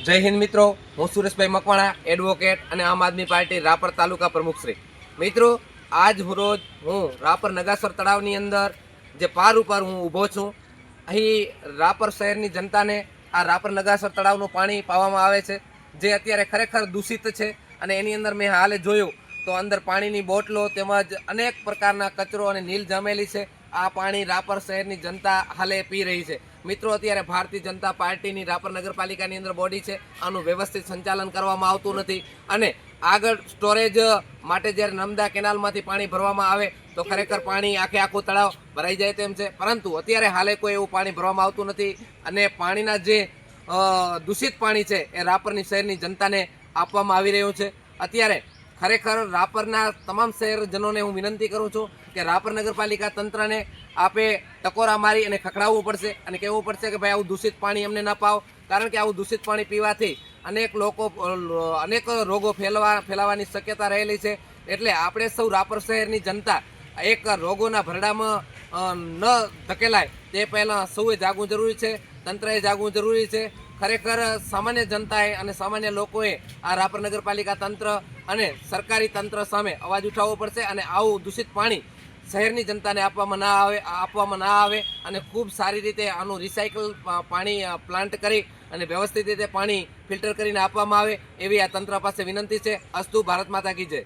જય હિન્દ મિત્રો, હું સુરેશભાઈ મકવાણા, એડવોકેટ અને આમ આદમી પાર્ટી રાપર તાલુકા પ્રમુખશ્રી. મિત્રો, આજ રોજ હું રાપર નગાસર તળાવની અંદર જે પાર ઉપર હું ઊભો છું. અહીં રાપર શહેરની જનતાને આ રાપર નગાસર તળાવનું પાણી પાવામાં આવે છે, જે અત્યારે ખરેખર દૂષિત છે. અને એની અંદર મેં હાલે જોયું તો અંદર પાણીની બોટલો તેમજ અનેક પ્રકારના કચરો અને નીલ જામેલી છે. આ પાણી રાપર શહેરની જનતા હાલે પી રહી છે. મિત્રો, અત્યારે ભારતીય જનતા પાર્ટીની રાપર નગરપાલિકાની અંદર બોડી છે, આનું વ્યવસ્થિત સંચાલન કરવામાં આવતું નથી. અને આગળ સ્ટોરેજ માટે જ્યારે નર્મદા કેનાલમાંથી પાણી ભરવામાં આવે તો ખરેખર પાણી આખું તળાવ ભરાઈ જાય તેમ છે, પરંતુ અત્યારે હાલે કોઈ એવું પાણી ભરવામાં આવતું નથી. અને પાણીના જે દૂષિત પાણી છે એ રાપરની શહેરની જનતાને આપવામાં આવી રહ્યું છે. અત્યારે ખરેખર રાપરના તમામ શહેરજનોને હું વિનંતી કરું છું કે રાપર નગરપાલિકા તંત્રને આપે ટકોરા મારી અને ખખડાવવું પડશે અને કહેવું પડશે કે ભાઈ આવું દૂષિત પાણી અમને ના પાવ, કારણ કે આવું દૂષિત પાણી પીવાથી અનેક રોગો ફેલાવાની શક્યતા રહેલી છે. એટલે આપણે સૌ રાપર શહેરની જનતા એક રોગોના ભરડામાં ન ધકેલાય તે પહેલાં સૌએ જાગવું જરૂરી છે, તંત્રએ જાગવું જરૂરી છે. ખરેખર સામાન્ય જનતાએ અને સામાન્ય લોકોએ આ રાપર નગરપાલિકા તંત્ર અને સરકારી તંત્ર સામે અવાજ ઉઠાવવો પડશે અને આવું દૂષિત પાણી શહેરની જનતાને આપવામાં ના આવે અને ખૂબ સારી રીતે આનું રિસાયકલ પાણી પ્લાન્ટ કરી અને વ્યવસ્થિત રીતે પાણી ફિલ્ટર કરીને આપવામાં આવે એવી આ તંત્ર પાસે વિનંતી છે. અસ્તુ. ભારત માતા કી જય.